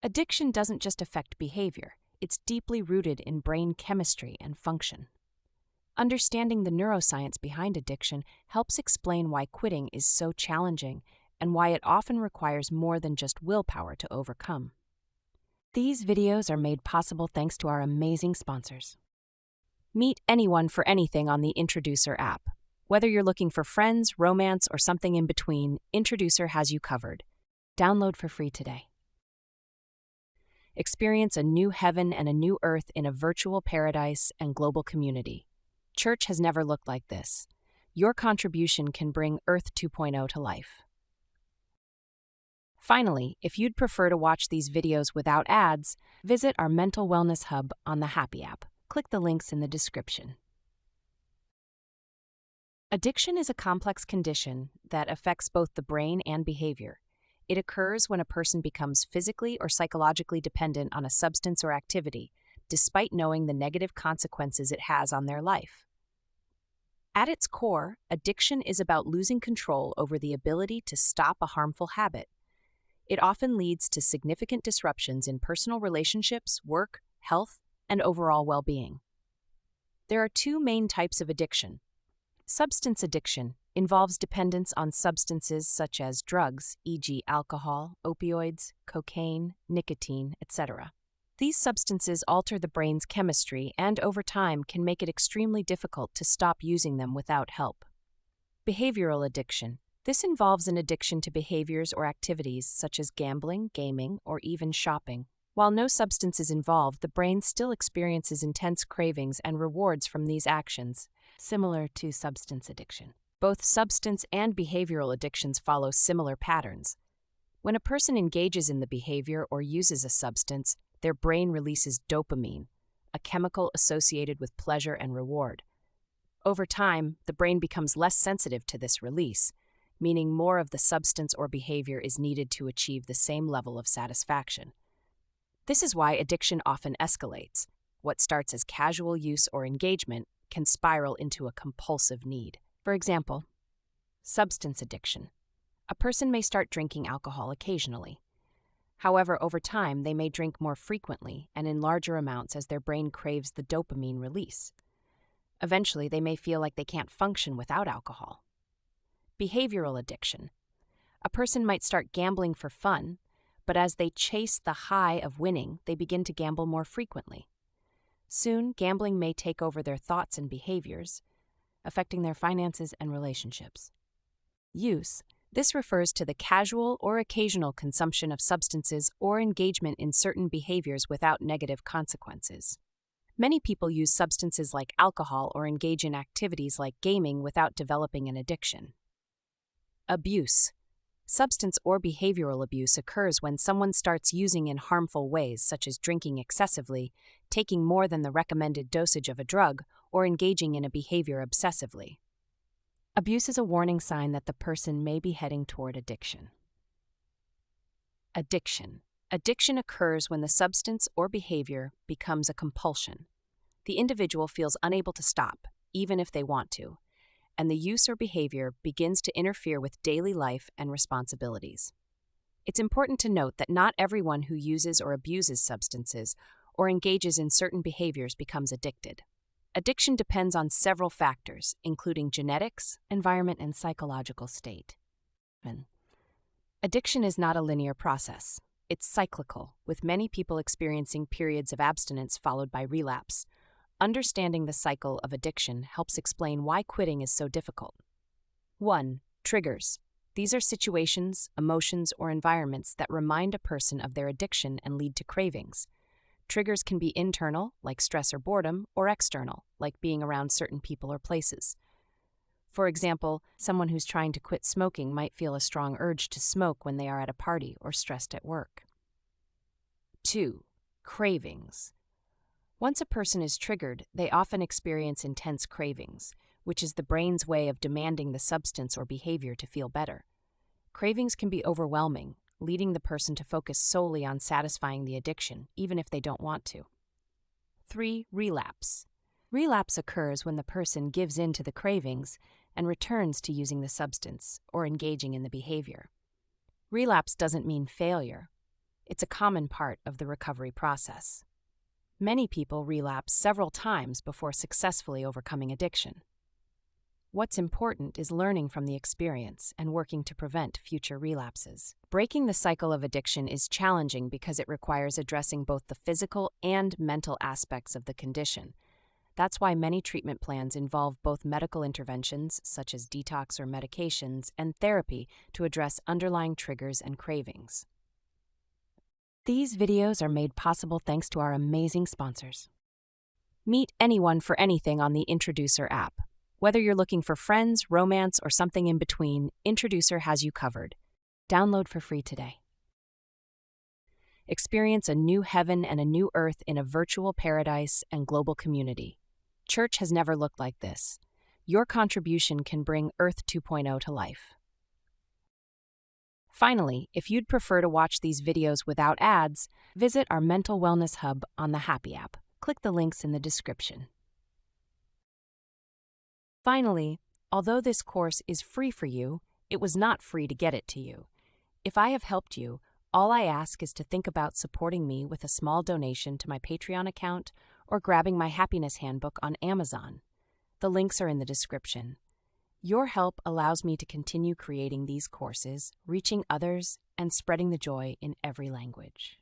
Addiction doesn't just affect behavior, it's deeply rooted in brain chemistry and function. Understanding the neuroscience behind addiction helps explain why quitting is so challenging and why it often requires more than just willpower to overcome. These videos are made possible thanks to our amazing sponsors. Meet anyone for anything on the Introducer app. Whether you're looking for friends, romance, or something in between, Introducer has you covered. Download for free today. Experience a new heaven and a new earth in a virtual paradise and global community. Church has never looked like this. Your contribution can bring Earth 2.0 to life. Finally, if you'd prefer to watch these videos without ads, visit our mental wellness hub on the Happy app. Click the links in the description. Addiction is a complex condition that affects both the brain and behavior. It occurs when a person becomes physically or psychologically dependent on a substance or activity, despite knowing the negative consequences it has on their life. At its core, addiction is about losing control over the ability to stop a harmful habit. It often leads to significant disruptions in personal relationships, work, health, and overall well-being. There are two main types of addiction. Substance addiction involves dependence on substances such as drugs, e.g., alcohol, opioids, cocaine, nicotine, etc. These substances alter the brain's chemistry and, over time, can make it extremely difficult to stop using them without help. Behavioral addiction. This involves an addiction to behaviors or activities such as gambling, gaming, or even shopping. While no substance is involved, the brain still experiences intense cravings and rewards from these actions, similar to substance addiction. Both substance and behavioral addictions follow similar patterns. When a person engages in the behavior or uses a substance, their brain releases dopamine, a chemical associated with pleasure and reward. Over time, the brain becomes less sensitive to this release, meaning more of the substance or behavior is needed to achieve the same level of satisfaction. This is why addiction often escalates. What starts as casual use or engagement can spiral into a compulsive need. For example, substance addiction. A person may start drinking alcohol occasionally. However, over time, they may drink more frequently and in larger amounts as their brain craves the dopamine release. Eventually, they may feel like they can't function without alcohol. Behavioral addiction. A person might start gambling for fun, but as they chase the high of winning, they begin to gamble more frequently. Soon, gambling may take over their thoughts and behaviors, affecting their finances and relationships. Use. This refers to the casual or occasional consumption of substances or engagement in certain behaviors without negative consequences. Many people use substances like alcohol or engage in activities like gaming without developing an addiction. Abuse. Substance or behavioral abuse occurs when someone starts using in harmful ways, such as drinking excessively, taking more than the recommended dosage of a drug, or engaging in a behavior obsessively. Abuse is a warning sign that the person may be heading toward addiction. Addiction. Addiction occurs when the substance or behavior becomes a compulsion. The individual feels unable to stop, even if they want to, and the use or behavior begins to interfere with daily life and responsibilities. It's important to note that not everyone who uses or abuses substances or engages in certain behaviors becomes addicted. Addiction depends on several factors, including genetics, environment, and psychological state. Addiction is not a linear process. It's cyclical, with many people experiencing periods of abstinence followed by relapse. Understanding the cycle of addiction helps explain why quitting is so difficult. 1. Triggers. These are situations, emotions, or environments that remind a person of their addiction and lead to cravings. Triggers can be internal, like stress or boredom, or external, like being around certain people or places. For example, someone who's trying to quit smoking might feel a strong urge to smoke when they are at a party or stressed at work. 2. Cravings. Once a person is triggered, they often experience intense cravings, which is the brain's way of demanding the substance or behavior to feel better. Cravings can be overwhelming, leading the person to focus solely on satisfying the addiction, even if they don't want to. 3. Relapse. Relapse occurs when the person gives in to the cravings and returns to using the substance or engaging in the behavior. Relapse doesn't mean failure. It's a common part of the recovery process. Many people relapse several times before successfully overcoming addiction. What's important is learning from the experience and working to prevent future relapses. Breaking the cycle of addiction is challenging because it requires addressing both the physical and mental aspects of the condition. That's why many treatment plans involve both medical interventions, such as detox or medications, and therapy to address underlying triggers and cravings. These videos are made possible thanks to our amazing sponsors. Meet anyone for anything on the Introducer app. Whether you're looking for friends, romance, or something in between, Introducer has you covered. Download for free today. Experience a new heaven and a new earth in a virtual paradise and global community. Church has never looked like this. Your contribution can bring Earth 2.0 to life. Finally, if you'd prefer to watch these videos without ads, visit our mental wellness hub on the Happy app. Click the links in the description. Finally, although this course is free for you, it was not free to get it to you. If I have helped you, all I ask is to think about supporting me with a small donation to my Patreon account or grabbing my Happiness Handbook on Amazon. The links are in the description. Your help allows me to continue creating these courses, reaching others, and spreading the joy in every language.